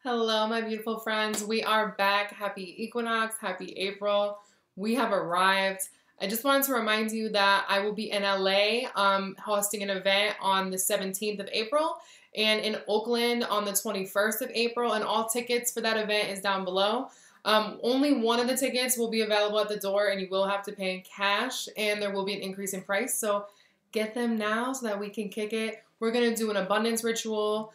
Hello, my beautiful friends. We are back. Happy equinox, happy April. We have arrived. I just wanted to remind you that I will be in LA hosting an event on the 17th of April and in Oakland on the 21st of April, and all tickets for that event is down below. Only one of the tickets will be available at the door, and you will have to pay in cash, and there will be an increase in price. So get them now so that we can kick it. We're going to do an abundance ritual.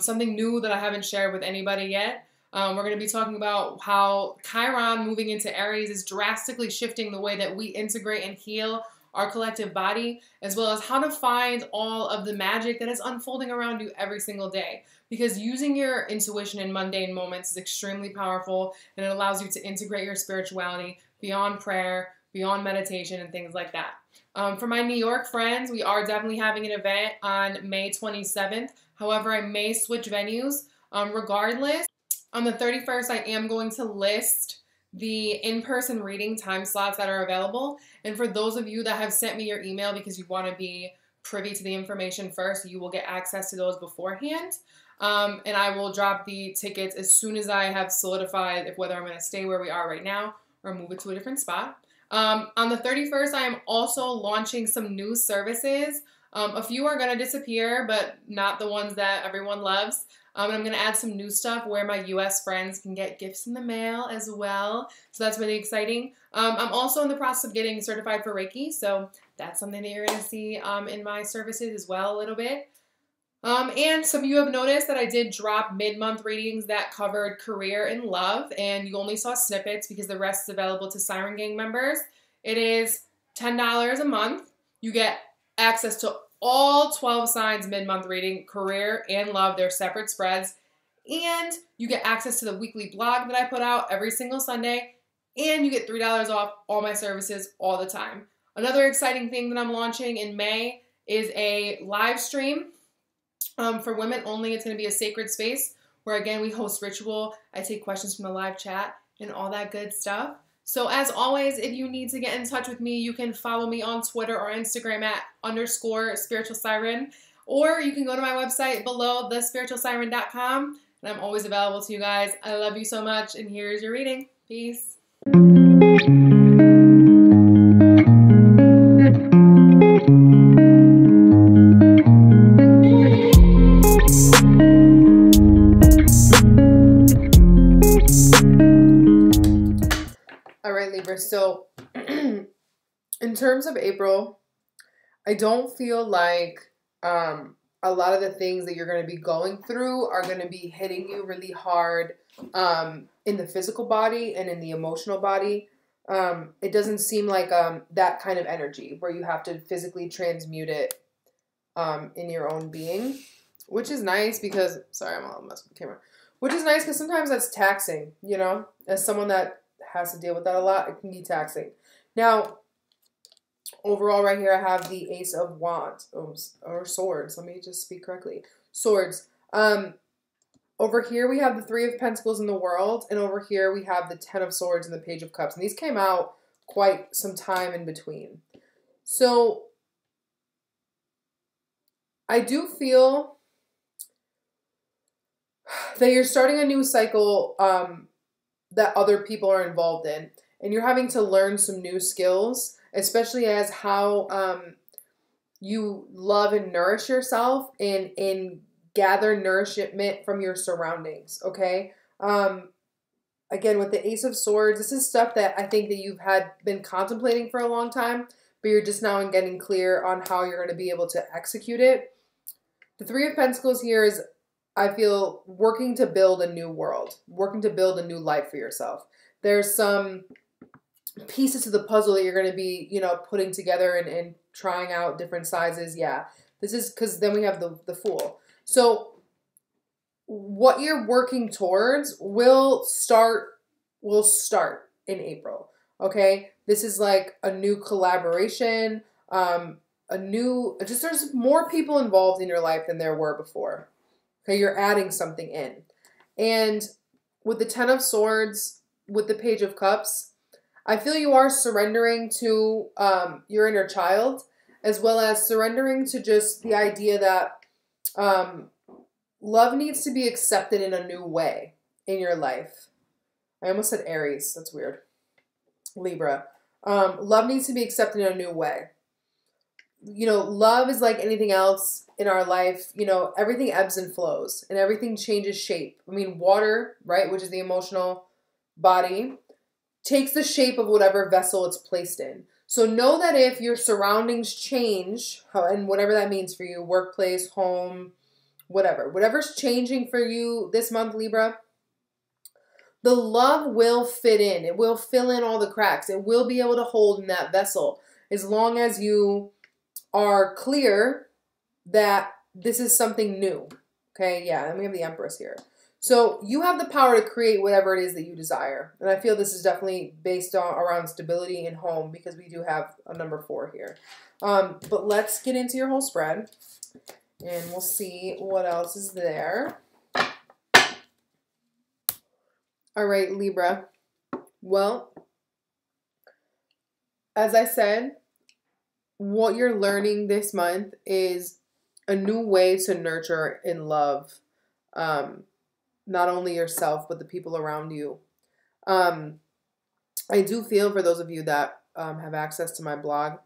Something new that I haven't shared with anybody yet. We're going to be talking about how Chiron moving into Aries is drastically shifting the way that we integrate and heal our collective body, as well as how to find all of the magic that is unfolding around you every single day. Because using your intuition in mundane moments is extremely powerful, and it allows you to integrate your spirituality beyond prayer, beyond meditation, and things like that. For my New York friends, we are definitely having an event on May 27th. However, I may switch venues. Regardless, on the 31st, I am going to list the in-person reading time slots that are available. And for those of you that have sent me your email because you want to be privy to the information first, you will get access to those beforehand. And I will drop the tickets as soon as I have solidified whether I'm going to stay where we are right now or move it to a different spot. On the 31st, I am also launching some new services. A few are going to disappear, but not the ones that everyone loves. And I'm going to add some new stuff where my US friends can get gifts in the mail as well. So that's really exciting. I'm also in the process of getting certified for Reiki. So that's something that you're going to see in my services as well a little bit. And some of you have noticed that I did drop mid-month readings that covered career and love, and you only saw snippets because the rest is available to Siren Gang members. It is $10 a month. You get access to all 12 signs mid-month reading, career and love. They're separate spreads. And you get access to the weekly blog that I put out every single Sunday. And you get $3 off all my services all the time. Another exciting thing that I'm launching in May is a live stream for women only. It's going to be a sacred space where, again, we host ritual. I take questions from the live chat and all that good stuff. So as always, if you need to get in touch with me, you can follow me on Twitter or Instagram at _spiritualsiren, or you can go to my website below, thespiritualsiren.com, and I'm always available to you guys. I love you so much, and here's your reading. Peace. Libra. So in terms of April, I don't feel like a lot of the things that you're going to be going through are going to be hitting you really hard in the physical body and in the emotional body. It doesn't seem like that kind of energy where you have to physically transmute it in your own being, which is nice because, sorry, I'm all messing with the camera, which is nice because sometimes that's taxing, you know, as someone that has to deal with that a lot, it can be taxing. Now, overall right here, I have the Ace of Wands, or Swords. Let me just speak correctly. Swords. Over here, we have the Three of Pentacles in the World, and over here, we have the Ten of Swords and the Page of Cups. And these came out quite some time in between. So, I do feel that you're starting a new cycle that other people are involved in. And you're having to learn some new skills, especially as how you love and nourish yourself and gather nourishment from your surroundings, okay? Again, with the Ace of Swords, this is stuff that I think that you've been contemplating for a long time, but you're just now getting clear on how you're going to be able to execute it. The Three of Pentacles here is, I feel, working to build a new world, working to build a new life for yourself. There's some pieces to the puzzle that you're going to be, you know, putting together and trying out different sizes. Yeah, this is because then we have the Fool. So what you're working towards will start in April. Okay, this is like a new collaboration, there's more people involved in your life than there were before. Okay, you're adding something in. And with the Ten of Swords, with the Page of Cups, I feel you are surrendering to your inner child, as well as surrendering to just the idea that love needs to be accepted in a new way in your life. I almost said Aries. That's weird. Libra. Love needs to be accepted in a new way. You know, love is like anything else in our life. You know, everything ebbs and flows and everything changes shape. I mean, water, right, which is the emotional body, takes the shape of whatever vessel it's placed in. So know that if your surroundings change, and whatever that means for you, workplace, home, whatever's changing for you this month, Libra, the love will fit in. It will fill in all the cracks. It will be able to hold in that vessel as long as you are clear that this is something new. Okay, yeah, and we have the Empress here. So you have the power to create whatever it is that you desire. And I feel this is definitely based on around stability in home because we do have a number 4 here. But let's get into your whole spread and we'll see what else is there. All right, Libra. Well, as I said, what you're learning this month is a new way to nurture and love not only yourself, but the people around you. I do feel for those of you that have access to my blog,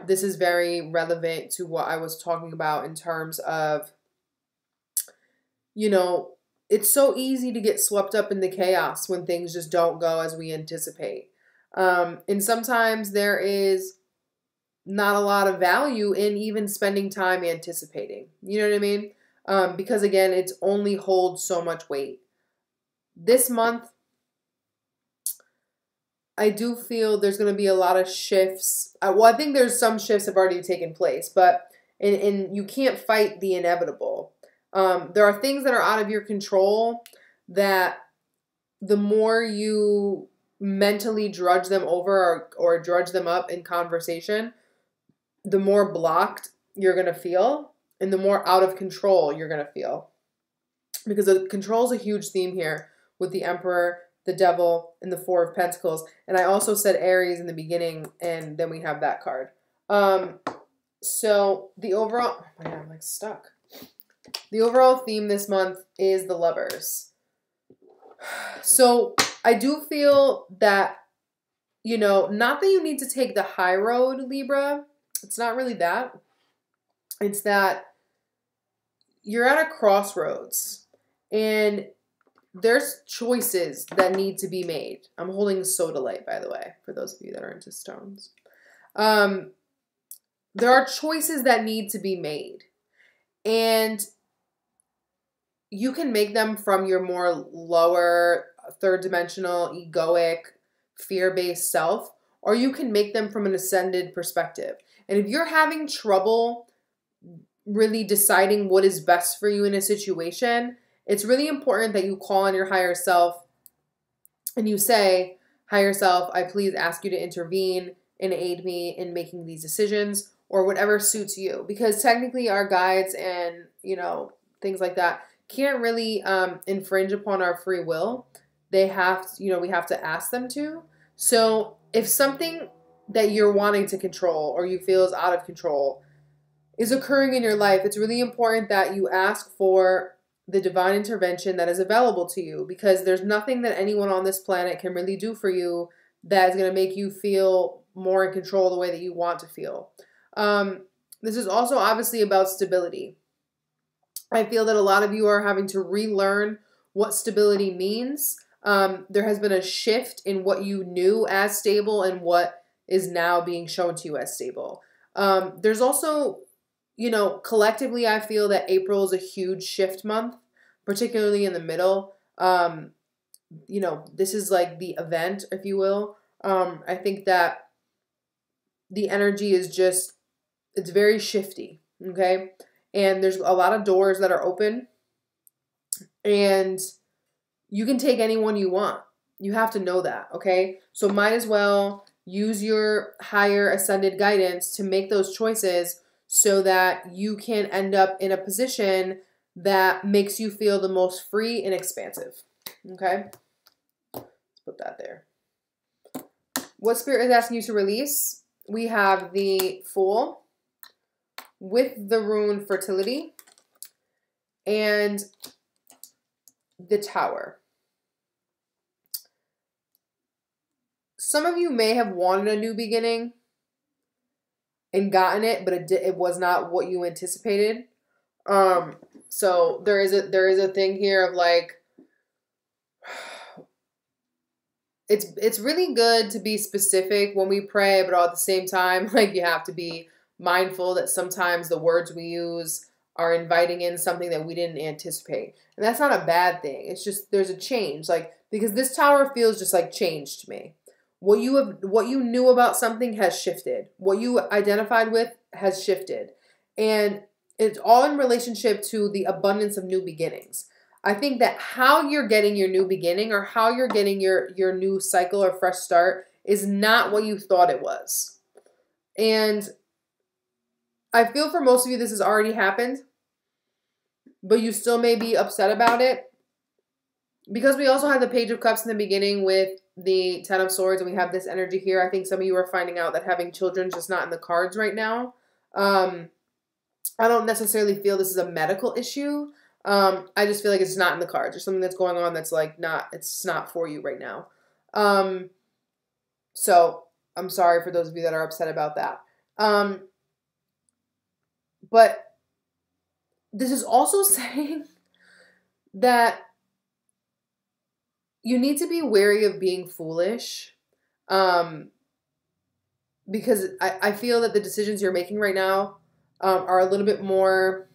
this is very relevant to what I was talking about in terms of, you know, it's so easy to get swept up in the chaos when things just don't go as we anticipate. And sometimes there is not a lot of value in even spending time anticipating. You know what I mean? Because again, it's only holds so much weight. This month, I do feel there's going to be a lot of shifts. Well, I think there's some shifts have already taken place, but and you can't fight the inevitable. There are things that are out of your control that the more you mentally drudge them over or drudge them up in conversation, the more blocked you're going to feel and the more out of control you're going to feel. Because the control is a huge theme here with the Emperor, the Devil, and the 4 of Pentacles. And I also said Aries in the beginning, and then we have that card. So the overall, oh my God, I'm like stuck. The overall theme this month is the Lovers. So I do feel that, you know, not that you need to take the high road, Libra. It's not really that. It's that you're at a crossroads and there's choices that need to be made. I'm holding soda light, by the way, for those of you that are into stones. There are choices that need to be made. And you can make them from your more lower, third dimensional, egoic, fear-based self, or you can make them from an ascended perspective. And if you're having trouble really deciding what is best for you in a situation, it's really important that you call on your higher self and you say, higher self, I please ask you to intervene and aid me in making these decisions or whatever suits you. Because technically our guides and, you know, things like that can't really infringe upon our free will. They have, you know, we have to ask them to. So if something that you're wanting to control or you feel is out of control is occurring in your life, it's really important that you ask for the divine intervention that is available to you, because there's nothing that anyone on this planet can really do for you that is going to make you feel more in control the way that you want to feel. This is also obviously about stability. I feel that a lot of you are having to relearn what stability means. There has been a shift in what you knew as stable and what is now being shown to you as stable. There's also, you know, collectively, I feel that April is a huge shift month, particularly in the middle. You know, this is like the event, if you will. I think that the energy is just, it's very shifty, okay? And there's a lot of doors that are open, and you can take anyone you want. You have to know that, okay? So might as well use your higher ascended guidance to make those choices so that you can end up in a position that makes you feel the most free and expansive, okay? Let's put that there. What Spirit is asking you to release? We have the Fool with the rune Fertility and the Tower. Some of you may have wanted a new beginning and gotten it, but it was not what you anticipated. So there is a thing here of like, it's really good to be specific when we pray, but all at the same time, like, you have to be mindful that sometimes the words we use are inviting in something that we didn't anticipate. And that's not a bad thing. It's just there's a change, like, because this Tower feels just like change to me. What you knew about something has shifted. What you identified with has shifted. And it's all in relationship to the abundance of new beginnings. I think that how you're getting your new beginning or how you're getting your new cycle or fresh start is not what you thought it was. And I feel for most of you this has already happened, but you still may be upset about it. Because we also had the Page of Cups in the beginning with the Ten of Swords, and we have this energy here. I think some of you are finding out that having children is just not in the cards right now. I don't necessarily feel this is a medical issue. I just feel like it's not in the cards. There's something that's going on that's like it's not for you right now. So I'm sorry for those of you that are upset about that. But this is also saying that you need to be wary of being foolish, because I feel that the decisions you're making right now are a little bit more,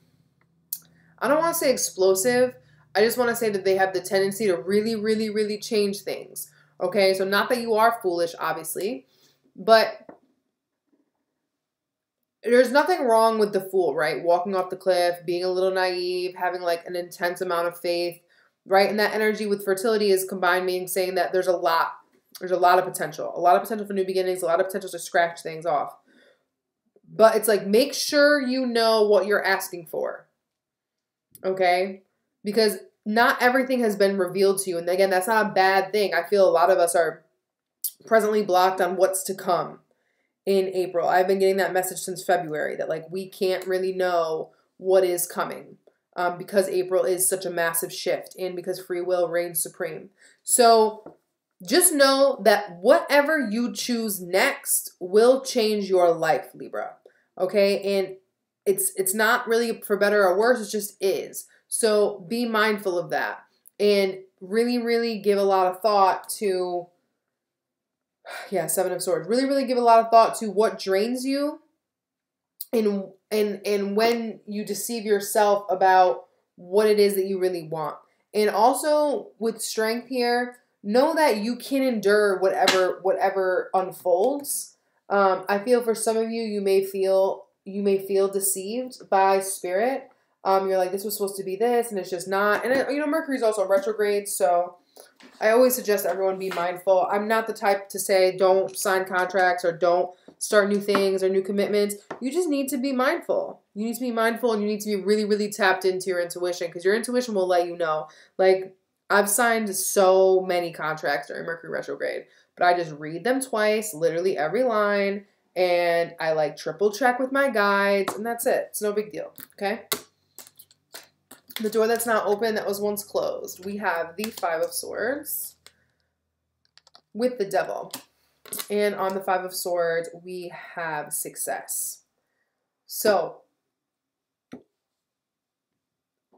I don't want to say explosive. I just want to say that they have the tendency to really, really, really change things. Okay, so not that you are foolish, obviously, but there's nothing wrong with the Fool, right? Walking off the cliff, being a little naive, having like an intense amount of faith, right? And that energy with fertility is combined, meaning saying that there's a lot of potential. A lot of potential for new beginnings, a lot of potential to scratch things off. But it's like, make sure you know what you're asking for. Okay? Because not everything has been revealed to you. And again, that's not a bad thing. I feel a lot of us are presently blocked on what's to come in April. I've been getting that message since February that like we can't really know what is coming because April is such a massive shift and because free will reigns supreme. So just know that whatever you choose next will change your life, Libra. Okay? And it's not really for better or worse. It just is. So be mindful of that and really, really give a lot of thought to, yeah, Seven of Swords. Really, really give a lot of thought to what drains you and when you deceive yourself about what it is that you really want. And also with strength here, know that you can endure whatever unfolds. I feel for some of you, you may feel deceived by spirit. You're like, this was supposed to be this, and it's just not. And you know, Mercury's also retrograde, so I always suggest everyone be mindful. I'm not the type to say don't sign contracts or don't start new things or new commitments. You just need to be mindful. You need to be mindful, and you need to be really, really tapped into your intuition, because your intuition will let you know. Like, I've signed so many contracts during Mercury retrograde, but I just read them twice, literally every line, and I like triple check with my guides, and that's it. It's no big deal, okay? The door that's not open that was once closed. We have the Five of Swords with the Devil. And on the Five of Swords, we have success. So,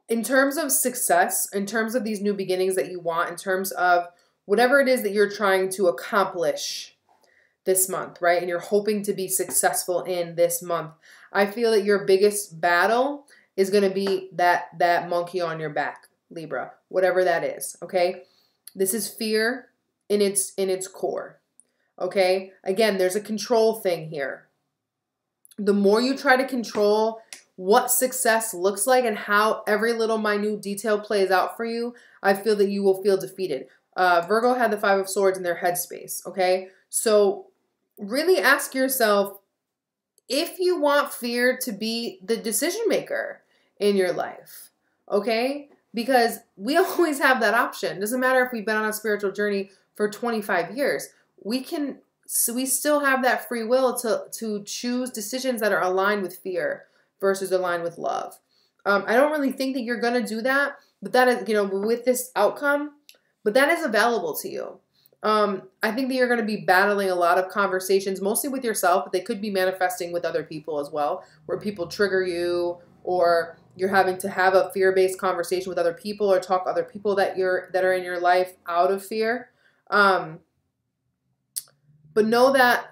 in terms of success, in terms of these new beginnings that you want, in terms of whatever it is that you're trying to accomplish this month, right? And you're hoping to be successful in this month, I feel that your biggest battle is going to be that monkey on your back, Libra, whatever that is, okay? This is fear in its core, okay? Again, there's a control thing here. The more you try to control what success looks like and how every little minute detail plays out for you, I feel that you will feel defeated. Virgo had the Five of Swords in their headspace, okay? So really ask yourself if you want fear to be the decision maker in your life, okay? Because we always have that option. Doesn't matter if we've been on a spiritual journey for 25 years. We still have that free will to choose decisions that are aligned with fear versus aligned with love. I don't really think that you're going to do that, but that is, you know, with this outcome, but that is available to you. I think that you're going to be battling a lot of conversations, mostly with yourself, but they could be manifesting with other people as well, where people trigger you, or you're having to have a fear-based conversation with other people, or talk to other people that are in your life out of fear. But know that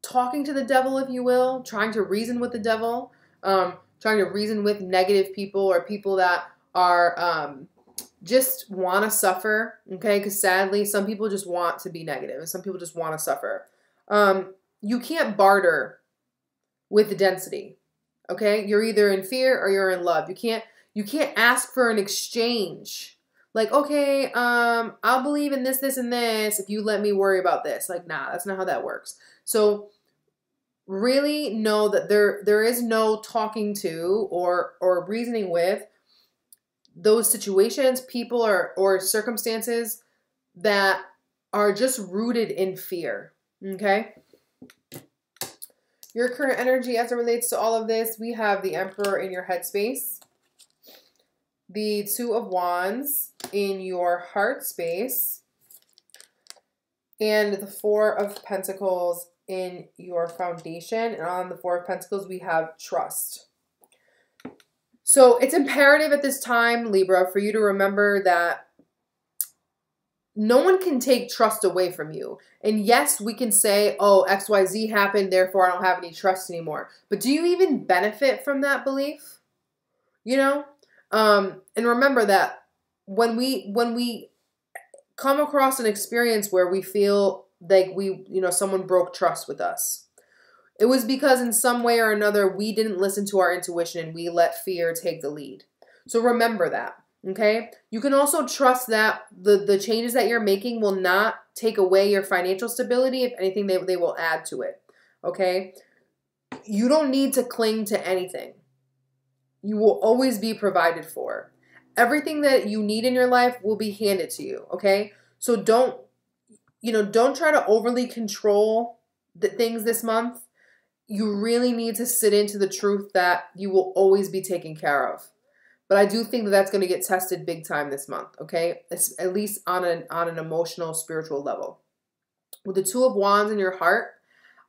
talking to the devil, if you will, trying to reason with the devil, trying to reason with negative people or people that are just want to suffer, okay? Because sadly, some people just want to be negative, and some people just want to suffer. You can't barter with the density, okay? You're either in fear or you're in love. You can't ask for an exchange. Like, okay, I'll believe in this, this, and this if you let me worry about this. Like, nah, that's not how that works. So really know that there is no talking to or reasoning with those situations, people, or circumstances that are just rooted in fear, okay? Your current energy as it relates to all of this, we have the Emperor in your headspace, the Two of Wands in your heart space, and the Four of Pentacles in your foundation. And on the Four of Pentacles, we have trust. So it's imperative at this time, Libra, for you to remember that no one can take trust away from you. And yes, we can say, oh, XYZ happened, therefore I don't have any trust anymore. But do you even benefit from that belief? You know? And remember that when we come across an experience where we feel like someone broke trust with us, it was because in some way or another, we didn't listen to our intuition and we let fear take the lead. So remember that, okay? You can also trust that the changes that you're making will not take away your financial stability. If anything, they will add to it, okay? You don't need to cling to anything. You will always be provided for. Everything that you need in your life will be handed to you, okay? So don't try to overly control the things this month. You really need to sit into the truth that you will always be taken care of. But I do think that that's going to get tested big time this month, okay? It's at least on an emotional, spiritual level. With the Two of Wands in your heart,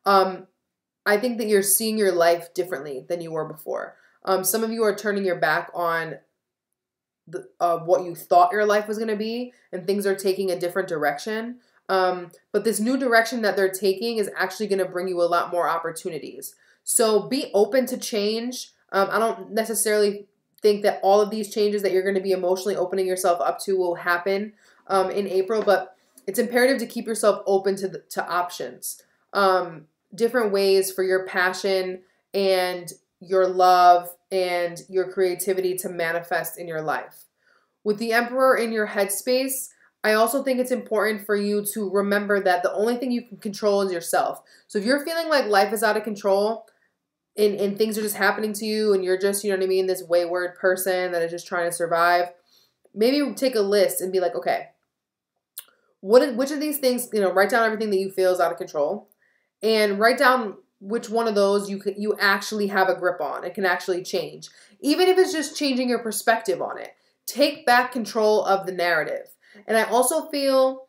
I think that you're seeing your life differently than you were before. Some of you are turning your back on what you thought your life was going to be, and things are taking a different direction. But this new direction that they're taking is actually going to bring you a lot more opportunities. So be open to change. I don't necessarily think that all of these changes that you're going to be emotionally opening yourself up to will happen in April, but it's imperative to keep yourself open to options. Different ways for your passion and your love and your creativity to manifest in your life. With the Emperor in your headspace, I also think it's important for you to remember that the only thing you can control is yourself. So if you're feeling like life is out of control and things are just happening to you and you're just, you know what I mean, this wayward person that is just trying to survive, maybe take a list and be like, okay, which of these things, write down everything that you feel is out of control and write down which one of those you actually have a grip on and can actually change. Even if it's just changing your perspective on it. Take back control of the narrative. And I also feel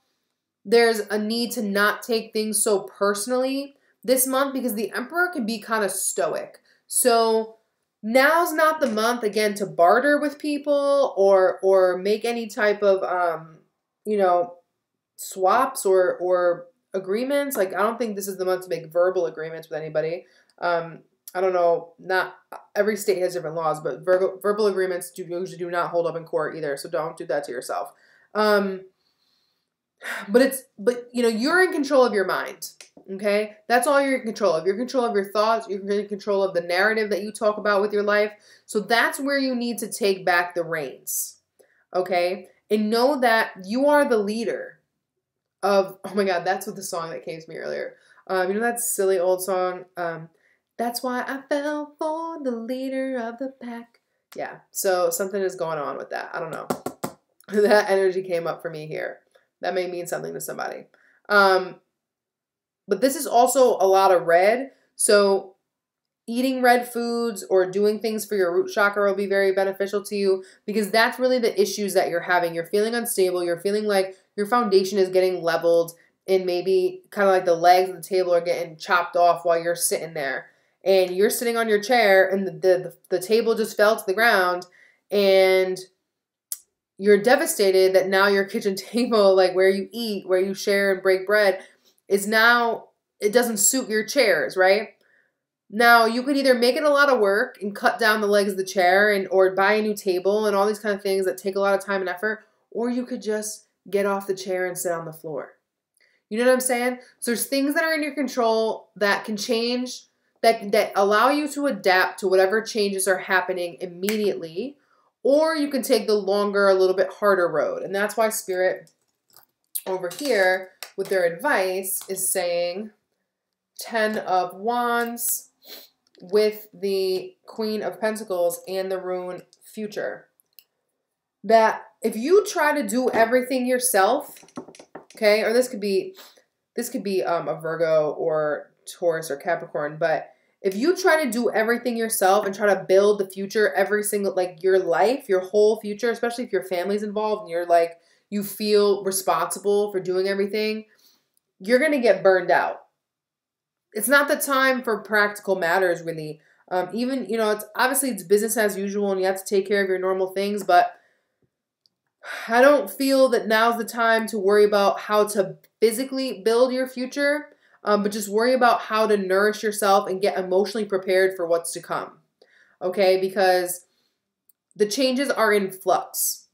there's a need to not take things so personally this month because the Emperor can be kind of stoic. So now's not the month, again, to barter with people or make any type of, swaps or agreements. Like, I don't think this is the month to make verbal agreements with anybody. I don't know, not every state has different laws, but verbal agreements usually do not hold up in court either. So don't do that to yourself. But you're in control of your mind. Okay. That's all you're in control of. You're in control of your thoughts. You're in control of the narrative that you talk about with your life. So that's where you need to take back the reins. Okay. And know that you are the leader of, oh my God, that's what the song that came to me earlier. That silly old song. That's why I fell for the leader of the pack. Yeah. So something is going on with that. I don't know. That energy came up for me here. That may mean something to somebody. But this is also a lot of red. So eating red foods or doing things for your root chakra will be very beneficial to you, because that's really the issues that you're having. You're feeling unstable. You're feeling like your foundation is getting leveled, and maybe kind of like the legs of the table are getting chopped off while you're sitting there. And you're sitting on your chair and the table just fell to the ground, and you're devastated that now your kitchen table, like where you eat, where you share and break bread, is now, it doesn't suit your chairs, right? Now, you could either make it a lot of work and cut down the legs of the chair, and or buy a new table and all these kind of things that take a lot of time and effort, or you could just get off the chair and sit on the floor. You know what I'm saying? So there's things that are in your control that can change, that allow you to adapt to whatever changes are happening immediately, or you can take the longer, a little bit harder road. And that's why Spirit over here with their advice is saying 10 of Wands with the Queen of Pentacles and the rune Future. That if you try to do everything yourself, okay, or this could be a Virgo or Taurus or Capricorn, but if you try to do everything yourself and try to build the future, every single, like your life, your whole future, especially if your family's involved and you're like, you feel responsible for doing everything, you're going to get burned out. It's not the time for practical matters, really. Even, you know, it's obviously it's business as usual and you have to take care of your normal things, but I don't feel that now's the time to worry about how to physically build your future, but just worry about how to nourish yourself and get emotionally prepared for what's to come. Okay? Because the changes are in flux.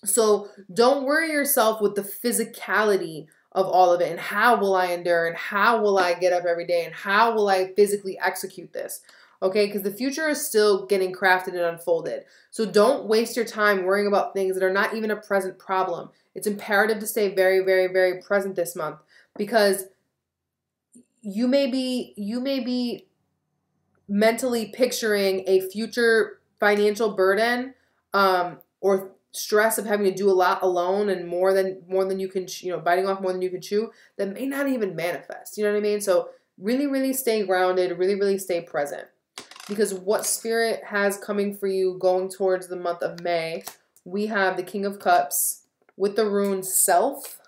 So don't worry yourself with the physicality of all of it and how will I endure and how will I get up every day and how will I physically execute this. Okay, because the future is still getting crafted and unfolded. So don't waste your time worrying about things that are not even a present problem. It's imperative to stay very, very, very present this month, because you may be mentally picturing a future financial burden or stress of having to do a lot alone and more than you can, you know, biting off more than you can chew, that may not even manifest. You know what I mean? So really, really stay grounded, really, really stay present. Because what Spirit has coming for you going towards the month of May, we have the King of Cups with the rune Self,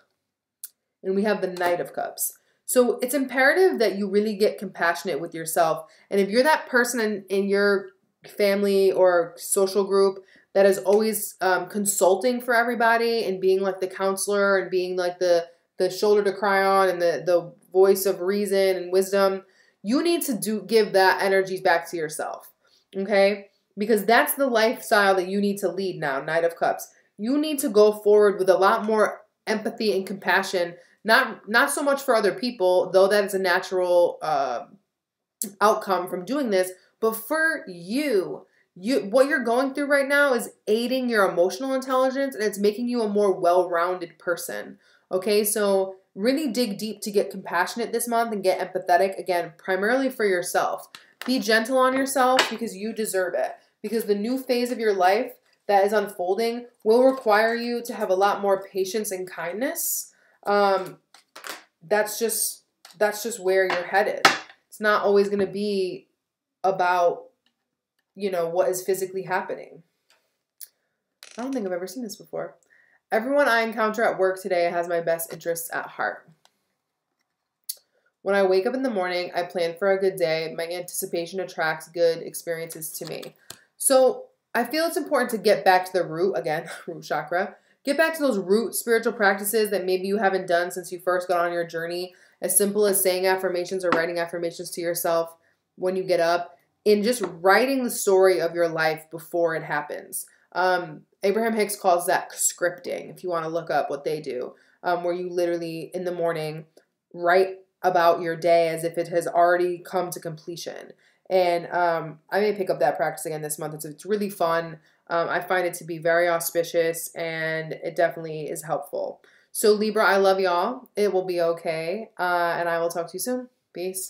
and we have the Knight of Cups. So it's imperative that you really get compassionate with yourself. And if you're that person in your family or social group that is always consulting for everybody and being like the counselor and being like the shoulder to cry on and the voice of reason and wisdom, you need to give that energy back to yourself, okay? Because that's the lifestyle that you need to lead now, Knight of Cups. You need to go forward with a lot more empathy and compassion, not so much for other people, though that is a natural outcome from doing this, but for you. What you're going through right now is aiding your emotional intelligence, and it's making you a more well-rounded person, okay? So really dig deep to get compassionate this month and get empathetic, again, primarily for yourself. Be gentle on yourself because you deserve it. Because the new phase of your life that is unfolding will require you to have a lot more patience and kindness. That's just where you're headed. It's not always going to be about, you know, what is physically happening. I don't think I've ever seen this before. Everyone I encounter at work today has my best interests at heart. When I wake up in the morning, I plan for a good day. My anticipation attracts good experiences to me. So I feel it's important to get back to the root, again, root chakra. Get back to those root spiritual practices that maybe you haven't done since you first got on your journey. As simple as saying affirmations or writing affirmations to yourself when you get up. And just writing the story of your life before it happens. Abraham Hicks calls that scripting, if you want to look up what they do, where you literally, in the morning, write about your day as if it has already come to completion. And I may pick up that practice again this month. It's really fun. I find it to be very auspicious, and it definitely is helpful. So Libra, I love y'all. It will be okay. And I will talk to you soon. Peace.